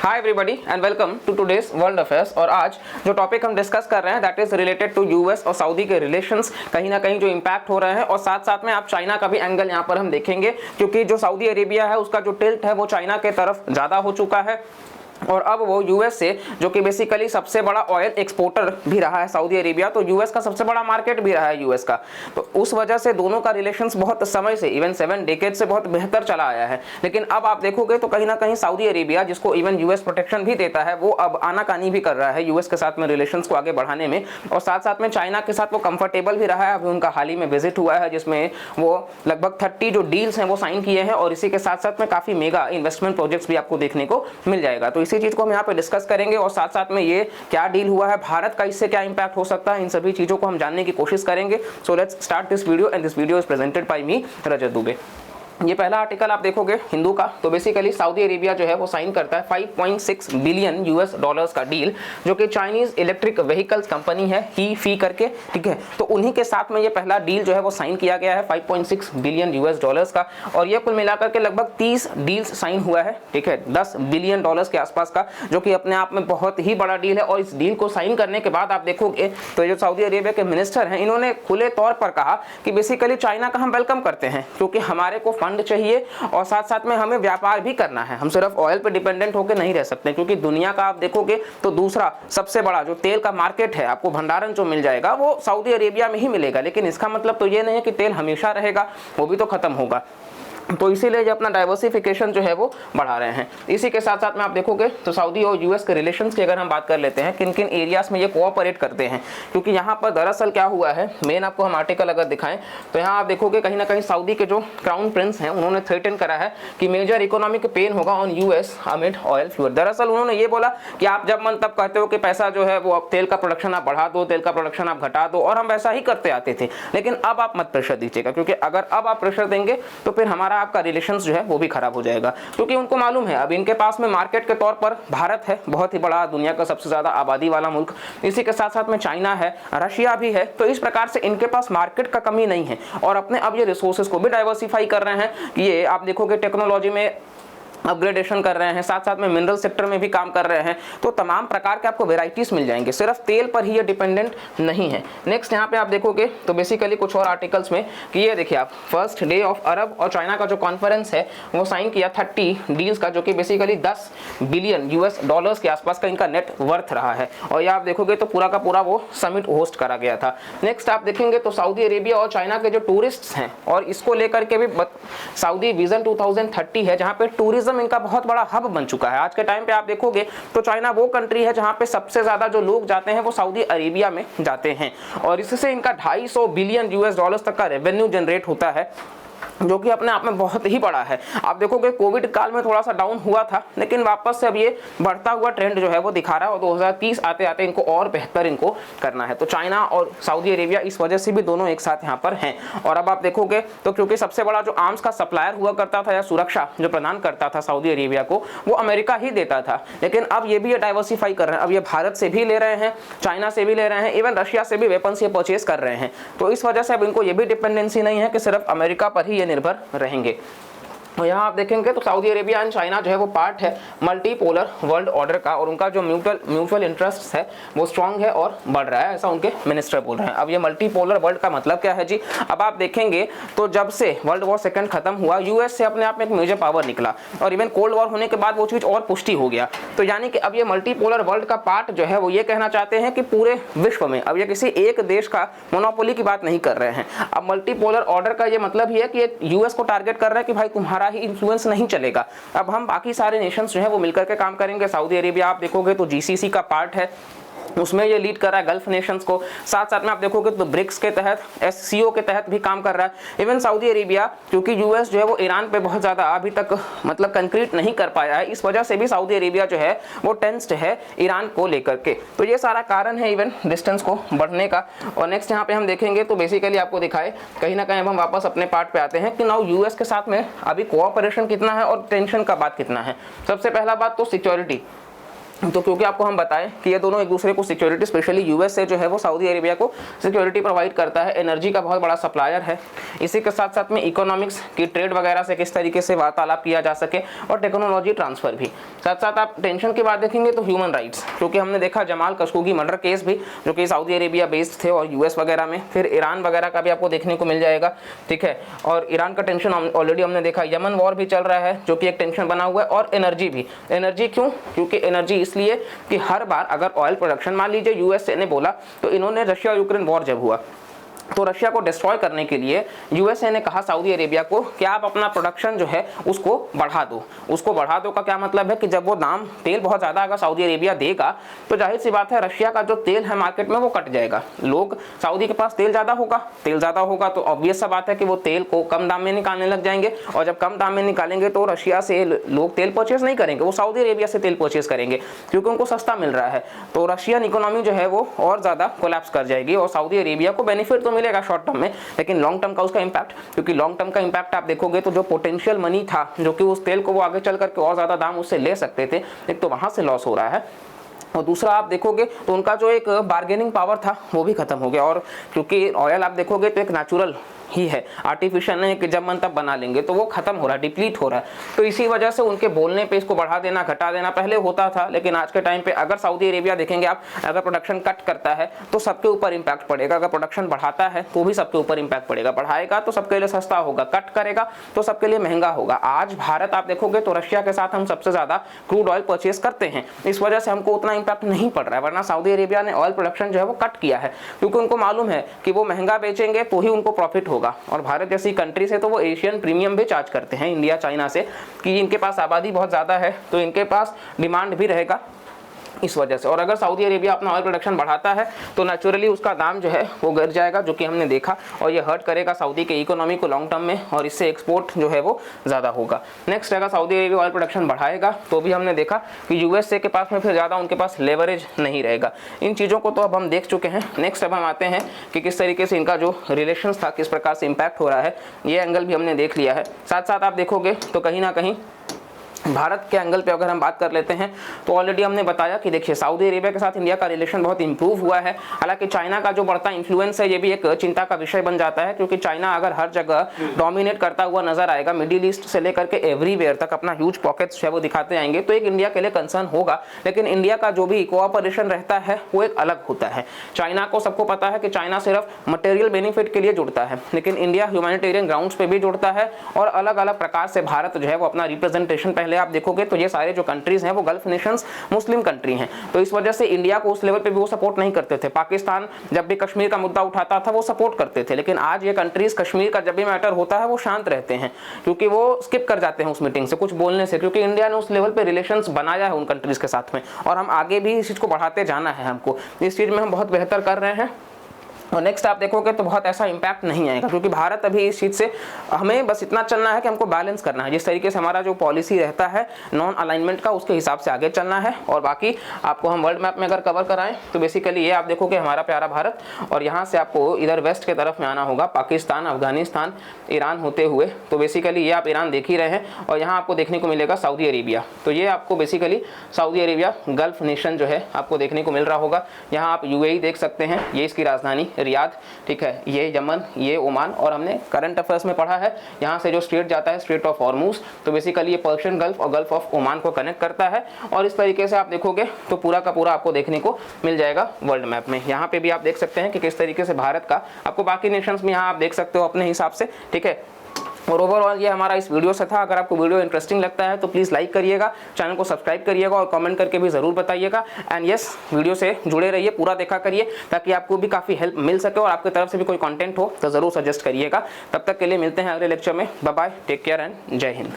Hi everybody and welcome to today's world affairs. और आज जो टॉपिक हम डिस्कस कर रहे हैं that is related to US और सऊदी के रिलेशंस, कहीं ना कहीं जो इंपैक्ट हो रहे हैं, और साथ साथ में आप चाइना का भी एंगल यहाँ पर हम देखेंगे, क्योंकि जो सऊदी अरेबिया है उसका जो टिल्ट है वो चाइना के तरफ ज़्यादा हो चुका है और अब वो यूएस से, जो कि बेसिकली सबसे बड़ा ऑयल एक्सपोर्टर भी रहा है सऊदी अरेबिया, तो यूएस का सबसे बड़ा मार्केट भी रहा है यूएस का, तो उस वजह से दोनों का रिलेशंस बहुत समय से, इवन 7 डेकेड से बहुत बेहतर चला आया है। लेकिन अब आप देखोगे तो कहीं ना कहीं सऊदी अरेबिया, जिसको इवन यूएस प्रोटेक्शन भी देता है, वो अब आनाकानी भी कर रहा है यूएस के साथ में रिलेशंस को आगे बढ़ाने में, और साथ साथ में चाइना के साथ वो कंफर्टेबल भी रहा है। अभी उनका हाल ही में विजिट हुआ है जिसमें वो लगभग 30 जो डील्स हैं वो साइन किए हैं, और इसी के साथ साथ में काफी मेगा इन्वेस्टमेंट प्रोजेक्ट्स भी आपको देखने को मिल जाएगा। तो इसी चीज को हम यहाँ पे डिस्कस करेंगे और साथ साथ में ये क्या डील हुआ है, भारत का इससे क्या इंपैक्ट हो सकता है, इन सभी चीजों को हम जानने की कोशिश करेंगे। So let's start this video and this video is presented by me Rajat Dubey. ये पहला आर्टिकल आप देखोगे हिंदू का, तो बेसिकली सऊदी अरेबिया जो है वो साइन करता है 5.6 बिलियन यूएस डॉलर्स का डील, जो कि चाइनीज इलेक्ट्रिक व्हीकल्स कंपनी है ही फी करके, ठीक है। तो उन्हीं के साथ में ये पहला डील जो है वो साइन किया गया है 5.6 बिलियन यूएस डॉलर्स का, और ये कुल मिलाकर के लगभग 30 डील्स साइन हुआ है, ठीक है, 10 बिलियन डॉलर्स के आसपास का, जो कि अपने आप में बहुत ही बड़ा डील है। और इस डील को साइन करने के बाद आप देखोगे तो जो सऊदी अरेबिया के मिनिस्टर हैं, इन्होंने खुले तौर पर कहा कि बेसिकली चाइना का हम वेलकम करते हैं, क्योंकि हमारे को चाहिए और साथ साथ में हमें व्यापार भी करना है, हम सिर्फ ऑयल पे डिपेंडेंट होकर नहीं रह सकते, क्योंकि दुनिया का आप देखोगे तो दूसरा सबसे बड़ा जो तेल का मार्केट है, आपको भंडारण जो मिल जाएगा वो सऊदी अरेबिया में ही मिलेगा। लेकिन इसका मतलब तो ये नहीं है कि तेल हमेशा रहेगा, वो भी तो खत्म होगा। तो इसीलिए जो अपना डाइवर्सिफिकेशन जो है वो बढ़ा रहे हैं। इसी के साथ साथ में आप देखोगे तो सऊदी और यूएस के रिलेशंस की अगर हम बात कर लेते हैं, किन किन एरियाज में ये कोऑपरेट करते हैं, क्योंकि यहाँ पर दरअसल क्या हुआ है, मेन आपको हम आर्टिकल अगर दिखाएं तो यहाँ आप देखोगे कहीं ना कहीं सऊदी के जो क्राउन प्रिंस हैं उन्होंने थ्रेटन करा है कि मेजर इकोनॉमिक पेन होगा on US amid oil fuel. दरअसल उन्होंने ये बोला कि आप जब मन तब कहते हो कि पैसा जो है वो अब तेल का प्रोडक्शन आप बढ़ा दो, तेल का प्रोडक्शन आप घटा दो, और हम वैसा ही करते आते थे, लेकिन अब आप मत प्रेशर दीजिएगा, क्योंकि अगर अब आप प्रेशर देंगे तो फिर हमारा आपका रिलेशंस जो है वो भी खराब हो जाएगा। क्योंकि उनको मालूम है अब इनके पास में मार्केट के तौर पर भारत है, बहुत ही बड़ा, दुनिया का सबसे ज्यादा आबादी वाला मुल्क, इसी के साथ साथ में चाइना है, रशिया भी है, तो इस प्रकार से इनके पास मार्केट का कमी नहीं है, और अपने अब ये रिसोर्सेज को भी डाइवर्सिफाई कर रहे हैं। ये आप देखोगे टेक्नोलॉजी में अपग्रेडेशन कर रहे हैं, साथ साथ में मिनरल सेक्टर में भी काम कर रहे हैं, तो तमाम प्रकार के आपको वेराइटीज मिल जाएंगे, सिर्फ तेल पर ही ये डिपेंडेंट नहीं है। नेक्स्ट यहाँ पे आप देखोगे तो बेसिकली कुछ और आर्टिकल्स में कि ये देखिए आप, फर्स्ट डे ऑफ अरब और चाइना का जो कॉन्फ्रेंस है वो साइन किया 30 डील्स का, जो कि बेसिकली 10 बिलियन यूएस डॉलर्स के आसपास का इनका नेट वर्थ रहा है, और ये आप देखोगे तो पूरा का पूरा वो समिट होस्ट करा गया था। नेक्स्ट आप देखेंगे तो सऊदी अरेबिया और चाइना के जो टूरिस्ट हैं, और इसको लेकर के भी सऊदी विजन 2030 है, जहाँ पे टूरिज्म इनका बहुत बड़ा हब बन चुका है। आज के टाइम पे आप देखोगे तो चाइना वो कंट्री है जहां पे सबसे ज्यादा जो लोग जाते हैं वो सऊदी अरेबिया में जाते हैं, और इससे इनका 250 बिलियन यूएस डॉलर्स तक का रेवेन्यू जनरेट होता है, जो कि अपने आप में बहुत ही बड़ा है। आप देखोगे कोविड काल में थोड़ा सा डाउन हुआ था, लेकिन वापस से अब ये बढ़ता हुआ ट्रेंड जो है वो दिखा रहा है, और 2030 आते आते इनको और बेहतर इनको करना है। तो चाइना और सऊदी अरेबिया इस वजह से भी दोनों एक साथ यहाँ पर हैं। और अब आप देखोगे तो क्योंकि सबसे बड़ा जो आर्म्स का सप्लायर हुआ करता था या सुरक्षा जो प्रदान करता था सऊदी अरेबिया को, वो अमेरिका ही देता था, लेकिन अब ये भी ये डाइवर्सिफाई कर रहे हैं, अब ये भारत से भी ले रहे हैं, चाइना से भी ले रहे हैं, इवन रशिया से भी वेपन्स ये परचेज कर रहे हैं। तो इस वजह से अब इनको ये भी डिपेंडेंसी नहीं है कि सिर्फ अमेरिका पर ही निर्भर रहेंगे। और यहाँ आप देखेंगे तो सऊदी अरेबिया एंड चाइना जो है वो पार्ट है मल्टीपोलर वर्ल्ड ऑर्डर का, और उनका जो म्यूचुअल इंटरेस्ट है वो स्ट्रांग है और बढ़ रहा है, ऐसा उनके मिनिस्टर बोल रहे हैं। अब ये मल्टीपोलर वर्ल्ड का मतलब क्या है जी, अब आप देखेंगे तो जब से वर्ल्ड वॉर सेकंड खत्म हुआ, यूएस से अपने आप में एक मेजर पावर निकला, और इवन कोल्ड वॉर होने के बाद वो चीज और पुष्टि हो गया। तो यानी कि अब ये मल्टीपोलर वर्ल्ड का पार्ट जो है वो ये कहना चाहते हैं कि पूरे विश्व में, अब ये किसी एक देश का मोनोपोली की बात नहीं कर रहे हैं। अब मल्टीपोलर ऑर्डर का ये मतलब ही है कि यूएस को टारगेट कर रहा है कि भाई तुम्हारा ही इन्फ्लुएंस नहीं चलेगा, अब हम बाकी सारे नेशंस जो है वो मिलकर के काम करेंगे। सऊदी अरेबिया आप देखोगे तो जीसीसी का पार्ट है, उसमें ये लीड कर रहा है गल्फ नेशंस को, साथ साथ में आप देखोगे तो ब्रिक्स के तहत, एससीओ के तहत भी काम कर रहा है। इवन सऊदी अरेबिया, क्योंकि यूएस जो है वो ईरान पे बहुत ज़्यादा अभी तक मतलब कंक्रीट नहीं कर पाया है, इस वजह से भी सऊदी अरेबिया जो है वो टेंस्ड है ईरान को लेकर के। तो ये सारा कारण है इवन डिस्टेंस को बढ़ने का। और नेक्स्ट यहाँ पे हम देखेंगे तो बेसिकली आपको दिखाए कहीं ना कहीं अब हम वापस अपने पार्ट पे आते हैं कि नाउ यूएस के साथ में अभी कोऑपरेशन कितना है और टेंशन का बात कितना है। सबसे पहला बात तो सिक्योरिटी, तो क्योंकि आपको हम बताएं कि ये दोनों एक दूसरे को सिक्योरिटी, स्पेशली यूएस से जो है वो सऊदी अरेबिया को सिक्योरिटी प्रोवाइड करता है, एनर्जी का बहुत बड़ा सप्लायर है। इसी के साथ साथ में इकोनॉमिक्स की ट्रेड वगैरह से किस तरीके से वार्तालाप किया जा सके और टेक्नोलॉजी ट्रांसफर भी। साथ साथ आप टेंशन की बात देखेंगे तो ह्यूमन राइट्स, क्योंकि हमने देखा जमाल खशोगी मर्डर केस भी जो कि सऊदी अरेबिया बेस्ड थे और यूएस वगैरह में, फिर ईरान वगैरह का भी आपको देखने को मिल जाएगा, ठीक है। और ईरान का टेंशन ऑलरेडी हमने देखा, यमन वॉर भी चल रहा है जो कि एक टेंशन बना हुआ है, और एनर्जी भी। एनर्जी क्यों? क्योंकि एनर्जी इसलिए कि हर बार अगर ऑयल प्रोडक्शन, मान लीजिए यूएसए ने बोला, तो इन्होंने रशिया यूक्रेन वॉर जब हुआ तो रशिया को डिस्ट्रॉय करने के लिए यूएसए ने कहा सऊदी अरेबिया को कि आप अपना प्रोडक्शन जो है उसको बढ़ा दो। उसको बढ़ा दो का क्या मतलब है कि जब वो दाम तेल बहुत ज़्यादा अगर सऊदी अरेबिया देगा तो जाहिर सी बात है रशिया का जो तेल है मार्केट में वो कट जाएगा। लोग, सऊदी के पास तेल ज़्यादा होगा तो ऑब्वियस सा बात है कि वो तेल को कम दाम में निकालने लग जाएंगे, और जब कम दाम में निकालेंगे तो रशिया से लोग तेल परचेज नहीं करेंगे, वो सऊदी अरेबिया से तेल परचेज करेंगे क्योंकि उनको सस्ता मिल रहा है। तो रशियन इकोनॉमी जो है वो और ज़्यादा कोलैप्स कर जाएगी और सऊदी अरेबिया को बेनिफिट तो मिलेगा शॉर्ट टर्म में, लेकिन लॉन्ग टर्म का उसका इंपैक्ट, क्योंकि लॉन्ग टर्म का इंपैक्ट आप देखोगे तो जो पोटेंशियल मनी था जो कि उस तेल को वो आगे चल करके और ज्यादा दाम उससे ले सकते थे, एक तो वहां से लॉस हो रहा है, और दूसरा आप देखोगे तो उनका जो एक बार्गेनिंग पावर था वो भी खत्म हो गया। और क्योंकि ऑयल आप देखोगे तो एक नेचुरल ही है, आर्टिफिशियल नहीं कि जब मन तब बना लेंगे, तो वो खत्म हो रहा है, डिप्लीट हो रहा है। तो इसी वजह से उनके बोलने पे इसको बढ़ा देना घटा देना पहले होता था, लेकिन आज के टाइम पे अगर सऊदी अरेबिया देखेंगे आप, अगर प्रोडक्शन कट करता है तो सबके ऊपर इंपैक्ट पड़ेगा, अगर प्रोडक्शन बढ़ाता है तो भी सबके ऊपर इंपैक्ट पड़ेगा। बढ़ाएगा तो सबके लिए सस्ता होगा, कट करेगा तो सबके लिए महंगा होगा। आज भारत आप देखोगे तो रशिया के साथ हम सबसे ज्यादा क्रूड ऑयल परचेज करते हैं, इस वजह से हमको उतना इंपैक्ट नहीं पड़ रहा है, वरना सऊदी अरेबिया ने ऑयल प्रोडक्शन जो है वो कट किया है क्योंकि उनको मालूम है कि वो महंगा बेचेंगे तो ही उनको प्रॉफिट होगा। और भारत जैसी कंट्री से तो वो एशियन प्रीमियम भी चार्ज करते हैं, इंडिया चाइना से, कि इनके पास आबादी बहुत ज़्यादा है तो इनके पास डिमांड भी रहेगा इस वजह से। और अगर सऊदी अरेबिया अपना ऑयल प्रोडक्शन बढ़ाता है तो नेचुरली उसका दाम जो है वो गिर जाएगा, जो कि हमने देखा, और ये हर्ट करेगा सऊदी के इकोनॉमी को लॉन्ग टर्म में, और इससे एक्सपोर्ट जो है वो ज़्यादा होगा। नेक्स्ट अगर सऊदी अरेबिया ऑयल प्रोडक्शन बढ़ाएगा तो भी हमने देखा कि यूएसए के पास में फिर ज़्यादा उनके पास लेवरेज नहीं रहेगा। इन चीज़ों को तो अब हम देख चुके हैं। नेक्स्ट अब हम आते हैं कि किस तरीके से इनका जो रिलेशन था किस प्रकार से इम्पैक्ट हो रहा है, ये एंगल भी हमने देख लिया है। साथ साथ आप देखोगे तो कहीं ना कहीं भारत के एंगल पे अगर हम बात कर लेते हैं तो ऑलरेडी हमने बताया कि देखिए सऊदी अरेबिया के साथ इंडिया का रिलेशन बहुत इंप्रूव हुआ है। हालांकि चाइना का जो बढ़ता इन्फ्लुएंस है ये भी एक चिंता का विषय बन जाता है, क्योंकि चाइना अगर हर जगह डोमिनेट करता हुआ नजर आएगा, मिडिल ईस्ट से लेकर के एवरीवेयर तक अपना ह्यूज पॉकेट्स है वो दिखाते आएंगे, तो एक इंडिया के लिए कंसर्न होगा। लेकिन इंडिया का जो भी कोऑपरेशन रहता है वो एक अलग होता है। चाइना को सबको पता है कि चाइना सिर्फ मटेरियल बेनिफिट के लिए जुड़ता है, लेकिन इंडिया ह्यूमैनिटेरियन ग्राउंड्स पे भी जुड़ता है, और अलग अलग प्रकार से भारत जो है वो अपना रिप्रेजेंटेशन, पहले आप देखोगे तो ये सारे जो कंट्रीज हैं वो गल्फ नेशंस मुस्लिम कंट्री हैं, तो इस वजह से इंडिया को उस लेवल पे भी वो सपोर्ट नहीं करते थे। पाकिस्तान जब भी कश्मीर का मुद्दा उठाता था वो सपोर्ट करते थे, लेकिन आज ये कंट्रीज कश्मीर का जब भी मैटर होता है वो शांत रहते हैं, क्योंकि वो स्किप कर जाते हैं उस मीटिंग से कुछ बोलने से, क्योंकि इंडिया ने उस लेवल पे रिलेशंस बनाया है उन कंट्रीज के साथ में, और हम आगे भी इस चीज को बढ़ाते जाना है। हमको इस चीज में हम बहुत बेहतर कर रहे हैं। और नेक्स्ट आप देखोगे तो बहुत ऐसा इंपैक्ट नहीं आएगा, क्योंकि भारत अभी इस चीज़ से, हमें बस इतना चलना है कि हमको बैलेंस करना है, जिस तरीके से हमारा जो पॉलिसी रहता है नॉन अलाइनमेंट का उसके हिसाब से आगे चलना है। और बाकी आपको हम वर्ल्ड मैप में अगर कवर कराएं तो बेसिकली ये आप देखोगे हमारा प्यारा भारत, और यहाँ से आपको इधर वेस्ट के तरफ में आना होगा, पाकिस्तान, अफगानिस्तान, ईरान होते हुए, तो बेसिकली ये आप ईरान देख ही रहे हैं, और यहाँ आपको देखने को मिलेगा सऊदी अरेबिया। तो ये आपको basically Saudi Arabia gulf nation जो है आपको देखने को मिल रहा होगा। यहाँ आप यूएई देख सकते हैं, ये इसकी राजधानी रियाद, ठीक है, ये यमन, ये ओमान, और हमने करंट अफेयर्स में पढ़ा है यहाँ से जो स्ट्रेट जाता है स्ट्रेट ऑफ हॉर्मुज, तो बेसिकली ये पर्शियन गल्फ और गल्फ ऑफ ओमान को कनेक्ट करता है। और इस तरीके से आप देखोगे तो पूरा का पूरा आपको देखने को मिल जाएगा वर्ल्ड मैप में। यहाँ पे भी आप देख सकते हैं कि किस तरीके से भारत का, आपको बाकी नेशंस में यहाँ आप देख सकते हो अपने हिसाब से, ठीक है। और ओवरऑल ये हमारा इस वीडियो से था। अगर आपको वीडियो इंटरेस्टिंग लगता है तो प्लीज़ लाइक करिएगा, चैनल को सब्सक्राइब करिएगा, और कमेंट करके भी ज़रूर बताइएगा। एंड यस, वीडियो से जुड़े रहिए, पूरा देखा करिए, ताकि आपको भी काफ़ी हेल्प मिल सके, और आपकी तरफ से भी कोई कंटेंट हो तो ज़रूर सजेस्ट करिएगा। तब तक के लिए मिलते हैं अगले लेक्चर में। Bye bye, take care and जय हिंद।